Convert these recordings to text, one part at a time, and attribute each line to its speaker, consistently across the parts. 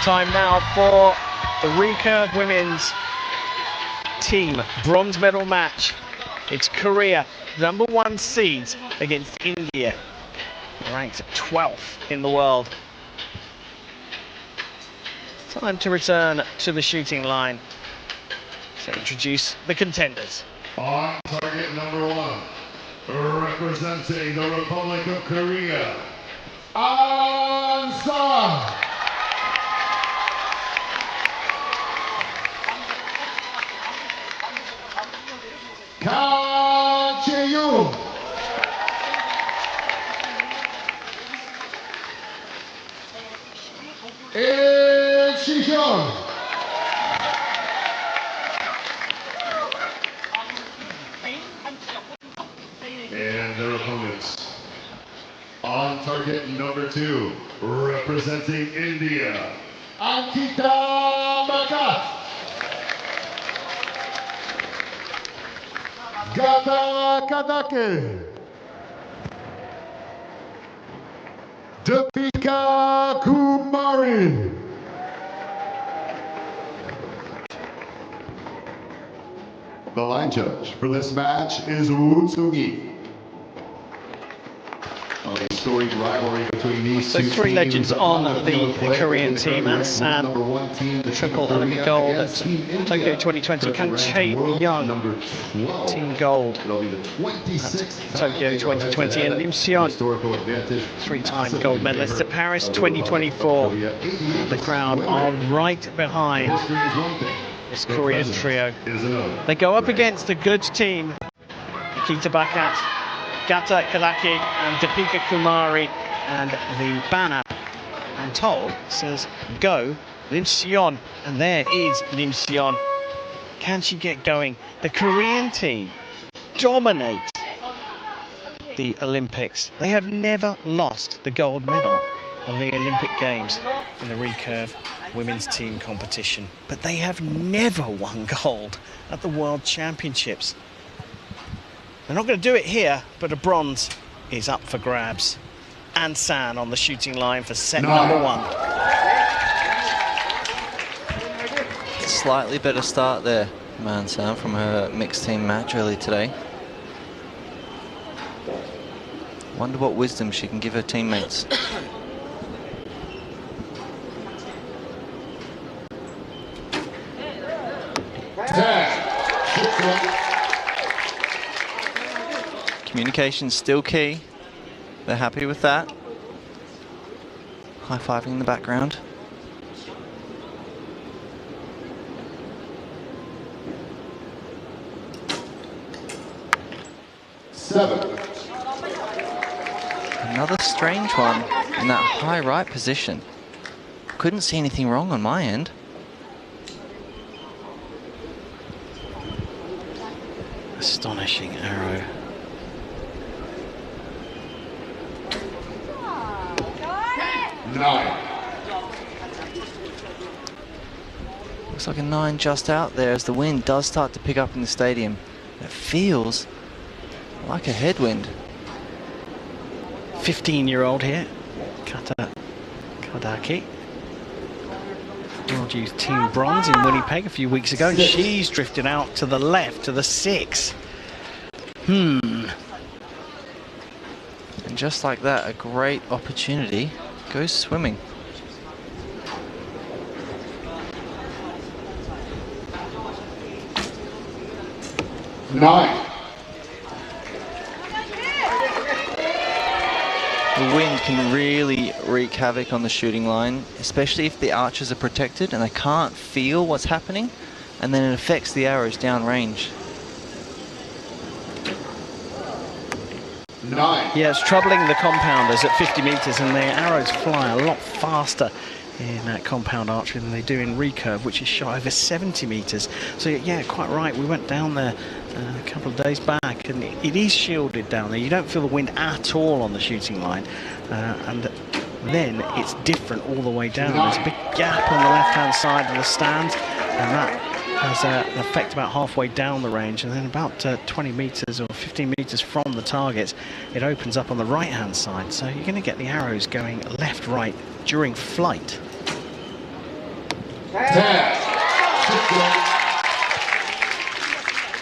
Speaker 1: Time now for the recurve women's team bronze medal match. It's Korea, #1 seeds, against India, ranked 12th in the world. Time to return to the shooting line. So introduce the contenders.
Speaker 2: On target #1, representing the Republic of Korea, Anandrao. Kang, chaeyoung. sihyeon. And their opponents. On target #2, representing India, Ankita, bhakat. Gatha, khadake. Deepika, kumari. The line judge for this match is Woo Soo-gi. A storied rivalry between these two
Speaker 1: three
Speaker 2: teams
Speaker 1: legends on the Korean team. San, triple Olympic gold at Tokyo 2020. Kang chaeyoung, team gold at Tokyo 2020. And sihyeon, three-time gold medalist at Paris 2024. The crowd are right behind this Korean trio. They go up against a good team. Ankita, bhakat, gatha, khadake, and deepika, kumari, and the banner, I'm told, says go sihyeon, and there is sihyeon. Can she get going? The Korean team dominate the Olympics. They have never lost the gold medal of the Olympic Games in the recurve women's team competition, but they have never won gold at the World Championships. They're not going to do it here, but a bronze is up for grabs. And San on the shooting line for set #1.
Speaker 3: Slightly better start there, Man San, from her mixed team match early today. Wonder what wisdom she can give her teammates. Communication's still key. They're happy with that. High-fiving in the background. Another strange one in that high right position. Couldn't see anything wrong on my end.
Speaker 1: Astonishing arrow.
Speaker 3: Looks like a 9 just out there as the wind does start to pick up in the stadium. It feels like a headwind.
Speaker 1: 15-year-old here, khadake. World Youth Team bronze in Winnipeg a few weeks ago. She's drifted out to the left, to the 6. And
Speaker 3: just like that, a great opportunity goes swimming. The wind can really wreak havoc on the shooting line, especially if the archers are protected and they can't feel what's happening, and then it affects the arrows downrange.
Speaker 1: Yeah, it's troubling the compounders at 50 meters, and their arrows fly a lot faster in compound archery than they do in recurve, which is shy over 70 meters. So yeah, quite right. We went down there a couple of days back, and it is shielded down there. You don't feel the wind at all on the shooting line, and then it's different all the way down. There's a big gap on the left-hand side of the stand, and that has an effect about halfway down the range, and then about 20 meters or 15 meters from the target, it opens up on the right-hand side. So you're going to get the arrows going left, right during flight.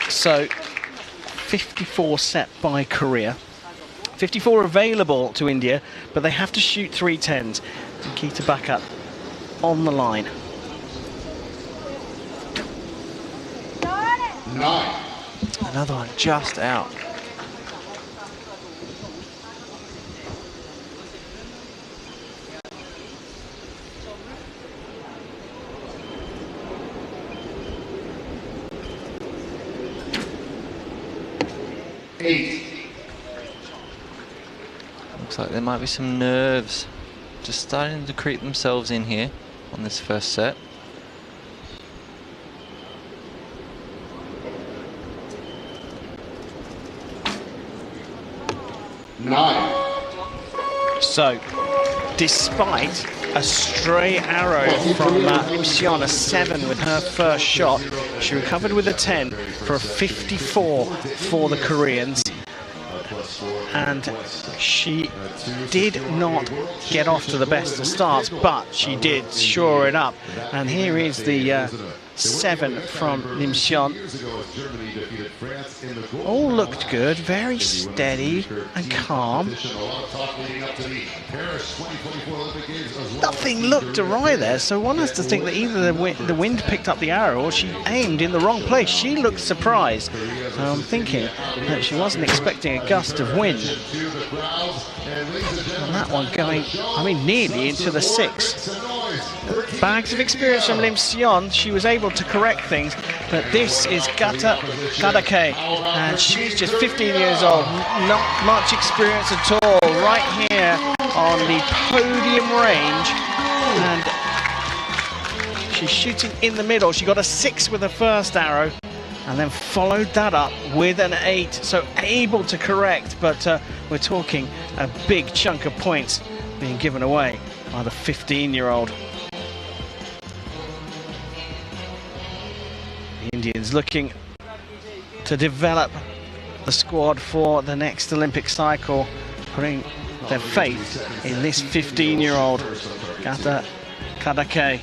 Speaker 1: So 54 set by Korea. 54 available to India, but they have to shoot 3 10s. Ankita bhakat on the line.
Speaker 2: 9.
Speaker 3: Another one just out. Looks like there might be some nerves just starting to creep themselves in here on this first set.
Speaker 1: So, despite a stray arrow from Lim Sihyeon, a 7 with her first shot, she recovered with a 10 for a 54 for the Koreans. And she did not get off to the best of starts, but she did shore it up. And here is the 7 from Lim Sihyeon. All looked good, very steady and calm. Nothing looked awry there, so one has to think that either the wind picked up the arrow or she aimed in the wrong place. She looked surprised, so I'm thinking that she wasn't expecting a gust of wind. And that one going, I mean, nearly into the 6. Bags of experience from Lim Sihyeon. She was able to correct things, but this is gatha, khadake, and she's just 15 years old, not much experience at all, right here on the podium range, and she's shooting in the middle. She got a 6 with the first arrow, and then followed that up with an 8, so able to correct, but we're talking a big chunk of points being given away by the 15-year-old. The Indians looking to develop the squad for the next Olympic cycle, putting their faith in this 15-year-old gatha, khadake.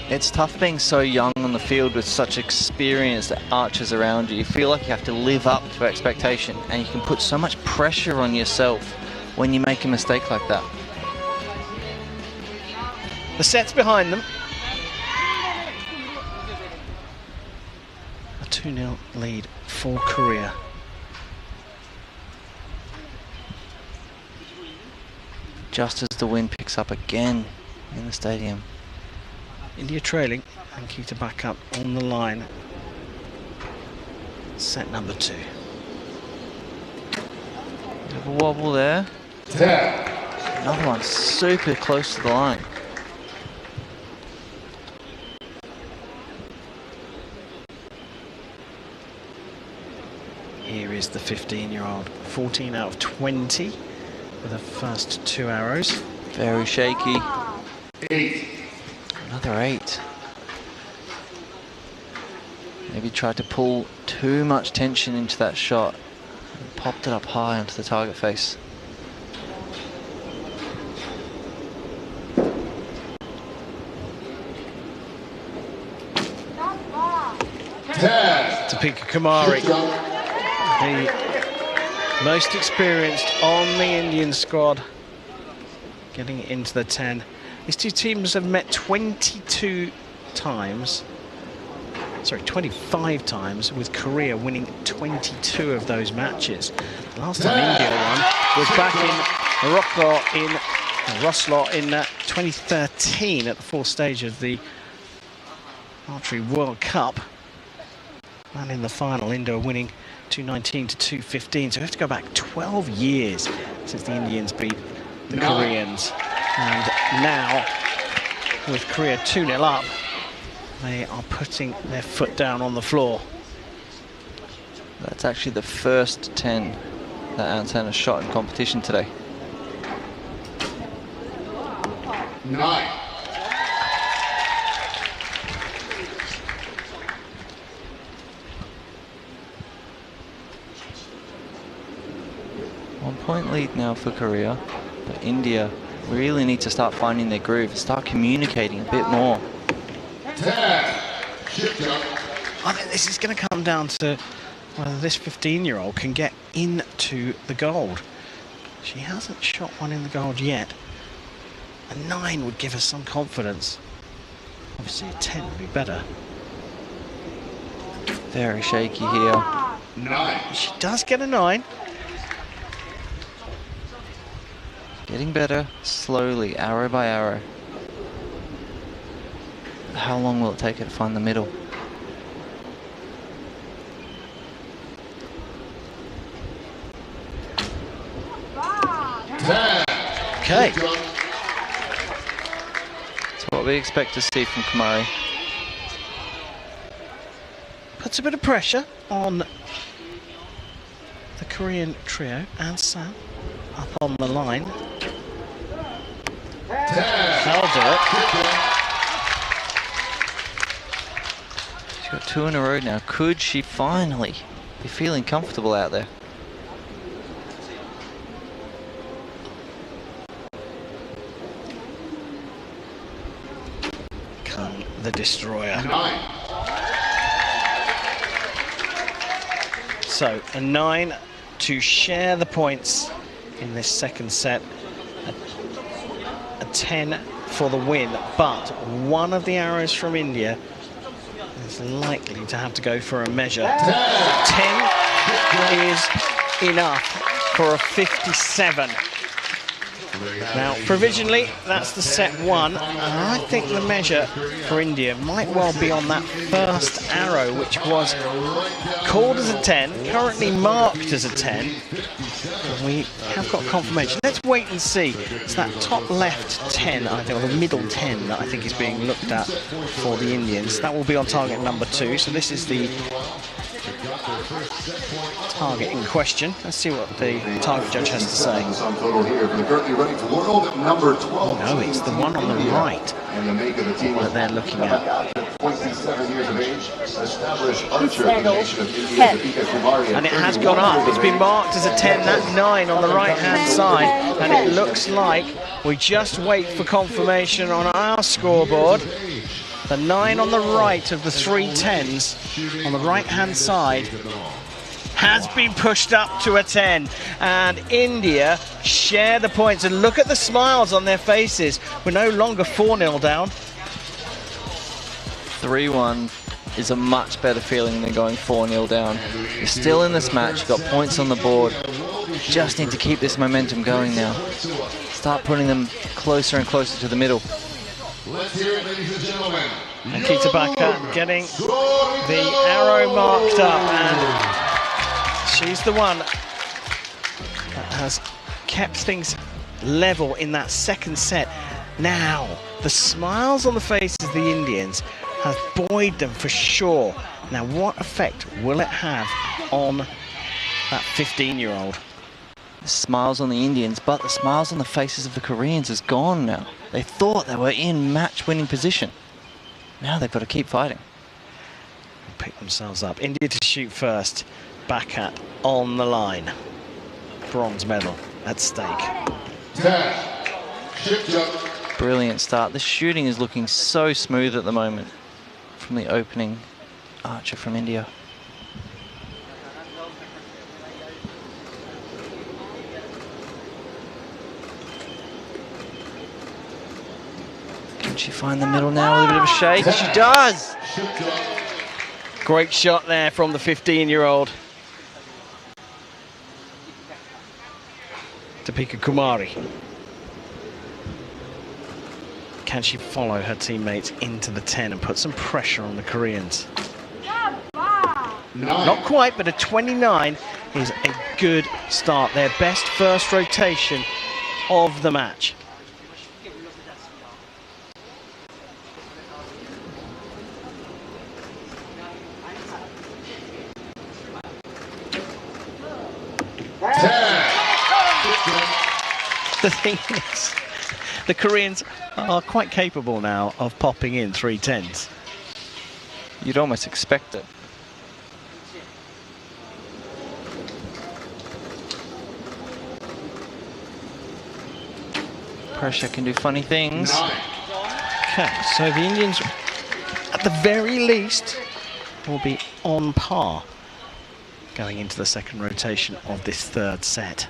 Speaker 3: It's tough being so young on the field with such experienced archers around you. You feel like you have to live up to expectation, and you can put so much pressure on yourself when you make a mistake like that.
Speaker 1: The set's behind them. A 2-0 lead for Korea.
Speaker 3: Just as the wind picks up again in the stadium.
Speaker 1: India trailing, Ankita bhakat on the line. Set number 2.
Speaker 3: Bit of a wobble there. Another one super close to the line.
Speaker 1: Here is the 15-year-old, 14 out of 20 with the first 2 arrows.
Speaker 3: Very shaky.
Speaker 2: 8.
Speaker 3: Another 8. Maybe tried to pull too much tension into that shot and popped it up high onto the target face.
Speaker 1: Deepika Kumari, the most experienced on the Indian squad, getting into the 10. These two teams have met 25 times, with Korea winning 22 of those matches. The last time India won was back in Roslo in 2013 at the 4th stage of the Archery World Cup. And in the final, India winning 219 to 215. So we have to go back 12 years since the Indians beat the Koreans. And now, with Korea 2-0 up, they are putting their foot down on the floor.
Speaker 3: That's actually the first 10 that Ansan has shot in competition today.
Speaker 2: 9.
Speaker 3: One point lead now for Korea, but India really need to start finding their groove, start communicating a bit more.
Speaker 1: I think this is going to come down to whether this 15-year-old can get into the gold. She hasn't shot one in the gold yet. A 9 would give us some confidence. Obviously a 10 would be better.
Speaker 3: Very shaky here.
Speaker 2: 9.
Speaker 1: She does get a 9.
Speaker 3: Getting better slowly, arrow by arrow. How long will it take her to find the middle?
Speaker 1: Okay.
Speaker 3: That's what we expect to see from Kumari.
Speaker 1: Puts a bit of pressure on the Korean trio and Sam up on the line. That'll do it.
Speaker 3: She's got 2 in a row now. Could she finally be feeling comfortable out there?
Speaker 1: Kang, the destroyer.
Speaker 2: 9.
Speaker 1: So a 9 to share the points in this second set. A 10 for the win, but one of the arrows from India is likely to have to go for a measure. 10 is enough for a 57. Now, provisionally, that's the set 1, and I think the measure for India might well be on that first arrow, which was called as a 10, currently marked as a 10. We have got confirmation. Let's wait and see. It's that top left 10, I think, or the middle 10 that I think is being looked at for the Indians. That will be on target number 2, so this is the target in question. Let's see what the target judge has to say. No, it's the one on the right that they're looking at.
Speaker 4: 27 years of age, established archer in the nation of India, Deepika Kumari.
Speaker 1: And it has gone up. It's been marked as a 10, that 9 on the right-hand side. And it looks like we just wait for confirmation on our scoreboard. The 9 on the right of the 3 10s on the right-hand side has been pushed up to a 10. And India share the points. And look at the smiles on their faces. We're no longer 4-0 down.
Speaker 3: 3-1 is a much better feeling than going 4-0 down. You're still in this match, you've got points on the board. You just need to keep this momentum going now. Start putting them closer and closer to the middle.
Speaker 2: Let's hear it, ladies and gentlemen.
Speaker 1: Ankita Bhakat getting the arrow marked up, and she's the one that has kept things level in that second set. Now, the smiles on the faces of the Indians has buoyed them for sure. Now, what effect will it have on that 15-year-old?
Speaker 3: The smiles on the Indians, but the smiles on the faces of the Koreans is gone now. They thought they were in match-winning position. Now they've got to keep fighting.
Speaker 1: Pick themselves up. India to shoot first. Bhakat on the line. Bronze medal at stake.
Speaker 2: 10. Shift jump.
Speaker 3: Brilliant start. The shooting is looking so smooth at the moment from the opening archer from India. Can she find the middle now with a bit of a shake? She does!
Speaker 1: Great shot there from the 15-year-old. Deepika Kumari. Can she follow her teammates into the 10 and put some pressure on the Koreans?
Speaker 2: 9.
Speaker 1: Not quite, but a 29 is a good start. Their best first rotation of the match. The thing is, the Koreans are quite capable now of popping in 3 10s.
Speaker 3: You'd almost expect it. Pressure can do funny things.
Speaker 1: Okay, so the Indians, at the very least, will be on par going into the second rotation of this third set.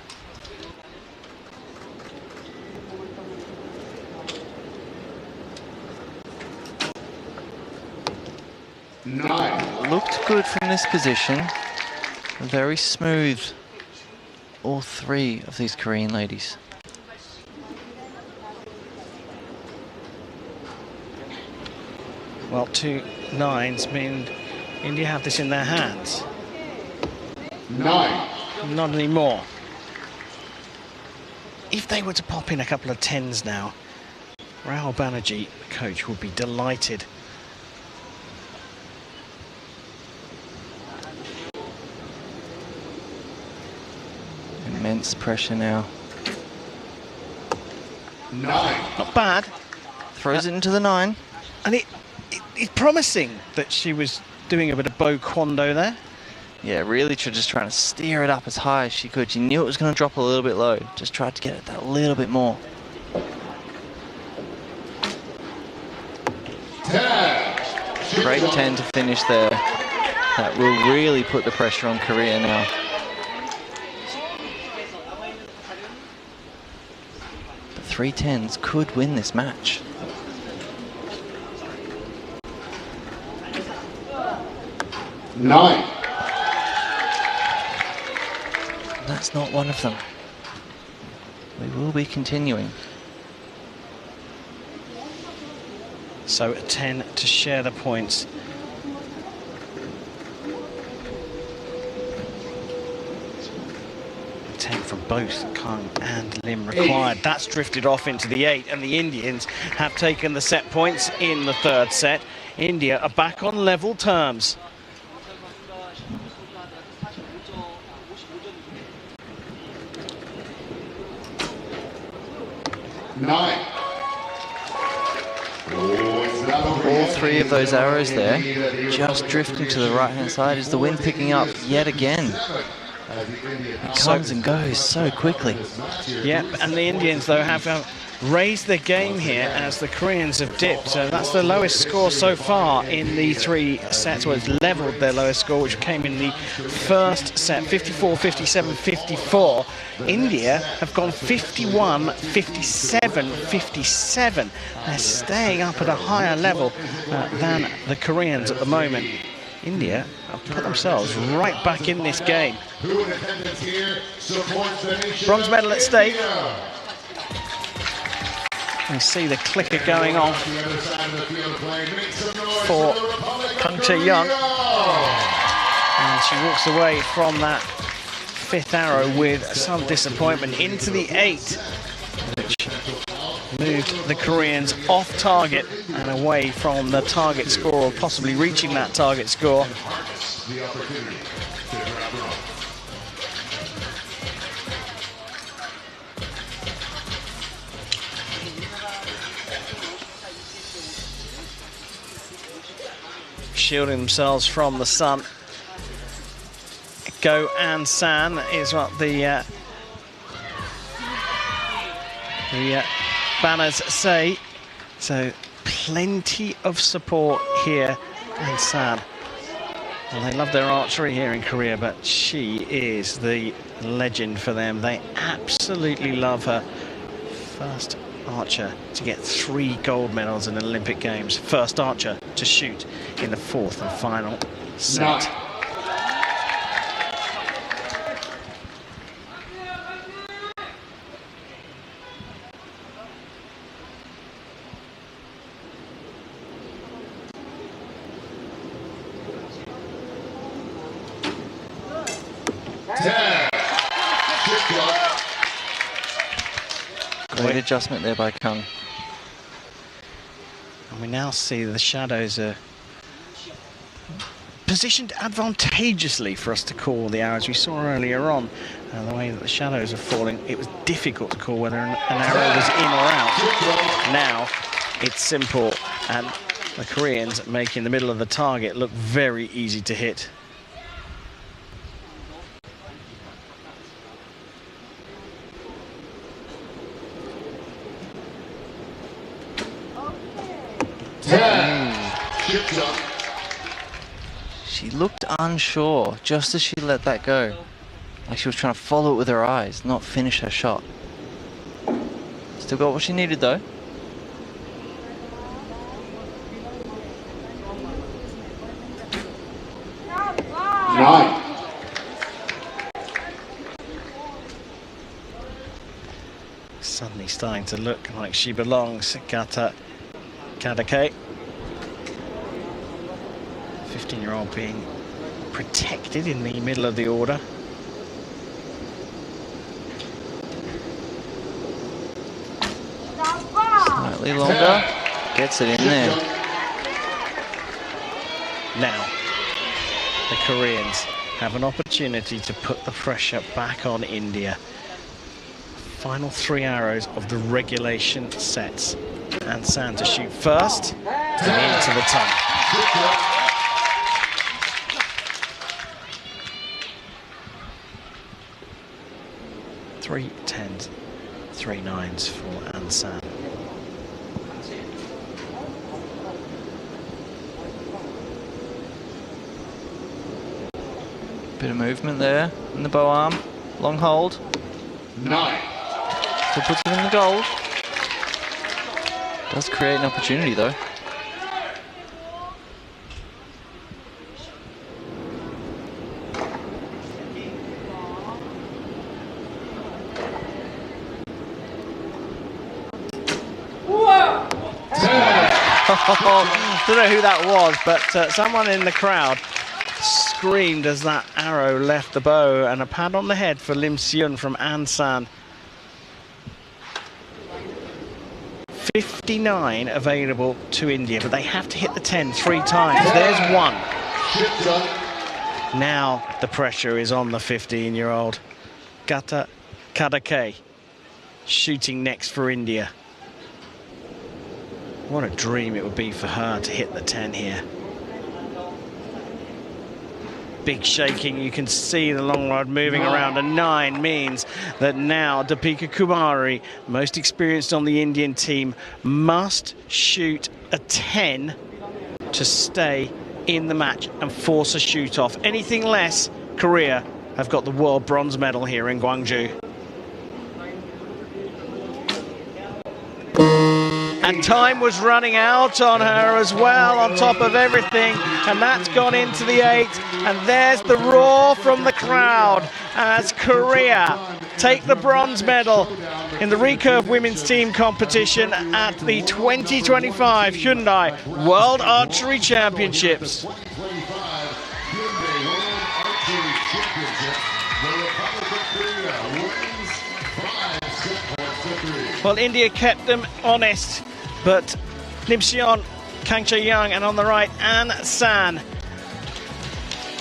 Speaker 3: Looked good from this position. Very smooth. All three of these Korean ladies.
Speaker 1: Well, 2 9s mean India have this in their hands.
Speaker 2: 9.
Speaker 1: Not anymore. If they were to pop in a couple of 10s now, Rahul Banerjee, the coach, would be delighted.
Speaker 3: Immense pressure now.
Speaker 2: 9.
Speaker 1: Not bad.
Speaker 3: Throws it into the 9.
Speaker 1: And it's promising that she was doing a bit of bow kwando there.
Speaker 3: Yeah, really just trying to steer it up as high as she could. She knew it was going to drop a little bit low. Just tried to get it that little bit more.
Speaker 2: 10.
Speaker 3: Great 10 to finish there. That will really put the pressure on Korea now. The 3 10s could win this match.
Speaker 2: 9.
Speaker 3: That's not one of them. We will be continuing.
Speaker 1: So a 10 to share the points. A 10 from both Kang and Lim required. That's drifted off into the 8, and the Indians have taken the set points in the third set. India are back on level terms.
Speaker 3: All 3 of those arrows there just drifting to the right hand side. Is the wind picking up yet again? It comes and goes so quickly.
Speaker 1: Yep, and the Indians, though, have raised their game here as the Koreans have dipped. So that's the lowest score so far in the 3 sets. Well, it's leveled their lowest score, which came in the first set, 54, 57, 54. India have gone 51, 57, 57. They're staying up at a higher level than the Koreans at the moment. India have put themselves right back in this game. Bronze medal at stake. You see the clicker going off for kang chaeyoung, and she walks away from that 5th arrow with some disappointment into the 8, which moved the Koreans off target and away from the target score, or possibly reaching that target score. Shielding themselves from the sun. Go and San is what the banners say. So plenty of support here, and San. Well, they love their archery here in Korea, but she is the legend for them. They absolutely love her. First archer to get 3 gold medals in the Olympic Games. First archer to shoot in the 4th and final set.
Speaker 3: Great adjustment there by Kang.
Speaker 1: And we now see the shadows are positioned advantageously for us to call the arrows. We saw earlier on the way that the shadows are falling, it was difficult to call whether an arrow was in or out. Now it's simple, and the Koreans making the middle of the target look very easy to hit.
Speaker 3: She looked unsure just as she let that go. Like she was trying to follow it with her eyes, not finish her shot. Still got what she needed though.
Speaker 2: Nine.
Speaker 1: Suddenly starting to look like she belongs. Gatha, khadake. 15-year-old being protected in the middle of the order.
Speaker 3: Slightly longer, gets it in there.
Speaker 1: Now, the Koreans have an opportunity to put the pressure back on India. Final 3 arrows of the regulation sets. And San to shoot first, and into the tunnel. 3 10s, 3 9s for Ansan.
Speaker 3: Bit of movement there in the bow arm. Long hold.
Speaker 2: 9.
Speaker 3: Still puts it in the gold. Does create an opportunity though.
Speaker 1: Don't know who that was, but someone in the crowd screamed as that arrow left the bow, and a pat on the head for Lim Sihyeon from Ansan. 59 available to India, but they have to hit the 10 3 times. There's one. Now the pressure is on the 15-year-old. Gatha, khadake, shooting next for India. What a dream it would be for her to hit the 10 here. Big shaking, you can see the long rod moving around. A 9 means that now Deepika Kumari, most experienced on the Indian team, must shoot a 10 to stay in the match and force a shoot off. Anything less, Korea have got the world bronze medal here in Gwangju. And time was running out on her as well, on top of everything, and that's gone into the 8. And there's the roar from the crowd as Korea take the bronze medal in the recurve women's team competition at the 2025 Hyundai World Archery Championships. Well, India kept them honest, but Lim Sihyeon, Kang Chaeyoung, and on the right, Ansan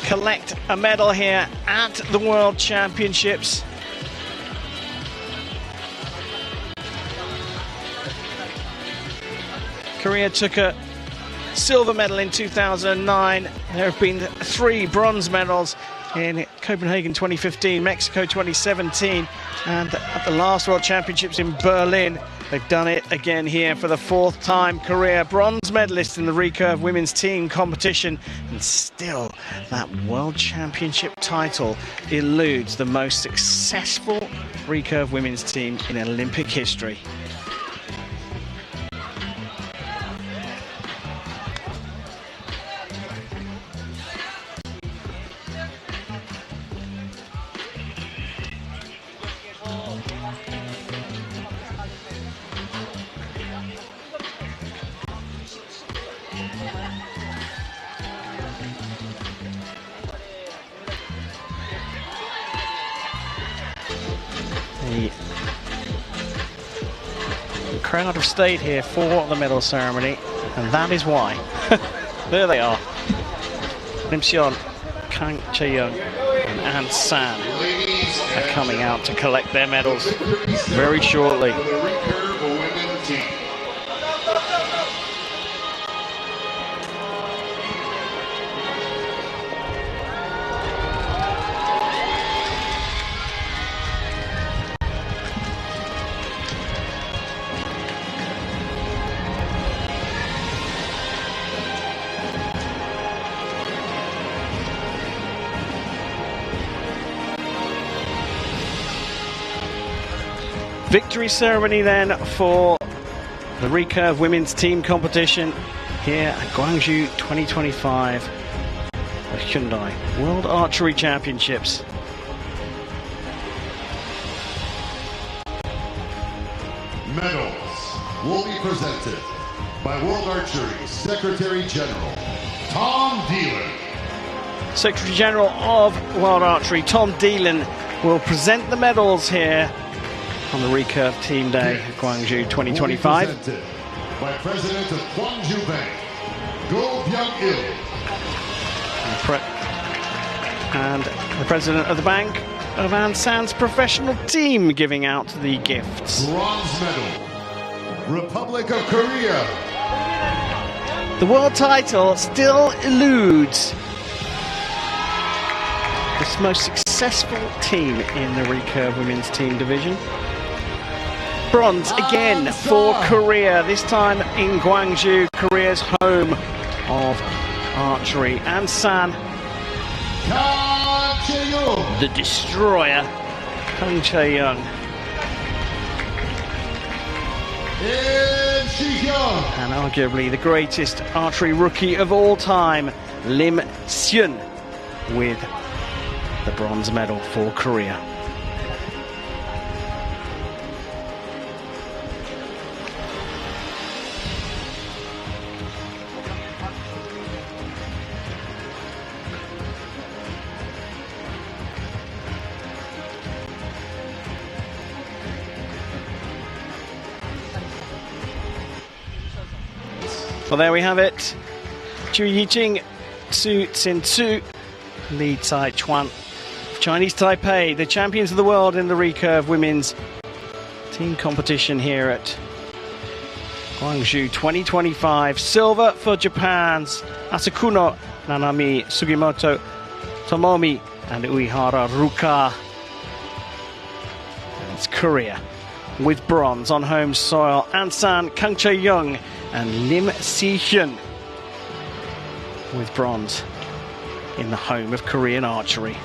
Speaker 1: collect a medal here at the World Championships. Korea took a silver medal in 2009. There have been 3 bronze medals in Copenhagen 2015, Mexico 2017, and at the last World Championships in Berlin. They've done it again here for the 4th time. Korea, bronze medalist in the recurve women's team competition, and still that World Championship title eludes the most successful recurve women's team in Olympic history. The crowd have stayed here for the medal ceremony, and that is why. There they are. Lim Sihyeon, Kang Chaeyoung, and Ansan are coming out to collect their medals very shortly. Victory ceremony then for the recurve women's team competition here at Gwangju 2025, the Hyundai World Archery Championships.
Speaker 2: Medals will be presented by World Archery Secretary General Tom Deelan.
Speaker 1: Secretary General of World Archery Tom Deelan will present the medals here on the recurve team day at Gwangju 2025.
Speaker 2: Presented by President of Gwangju Bank, Go Byung-il.
Speaker 1: And the president of the bank of Ansan's professional team giving out the gifts.
Speaker 2: Bronze medal, Republic of Korea.
Speaker 1: The world title still eludes this most successful team in the recurve women's team division. Bronze again for Korea, this time in Gwangju, Korea's home of archery. Ansan,
Speaker 2: Kang chaeyoung.
Speaker 1: the destroyer, kang chaeyoung.
Speaker 2: And sihyeon.
Speaker 1: And arguably the greatest archery rookie of all time, sihyeon, with the bronze medal for Korea. Well, there we have it. Chu Yijing, Su Tsin-Tsu, Li Tai-Chuan, Chinese Taipei, the champions of the world in the recurve women's team competition here at Gwangju 2025. Silver for Japan's Asekuno, Nanami Sugimoto, Tomomi and Uehara Ruka. And it's Korea with bronze on home soil. Ansan, Kang chaeyoung and sihyeon with bronze in the home of Korean archery.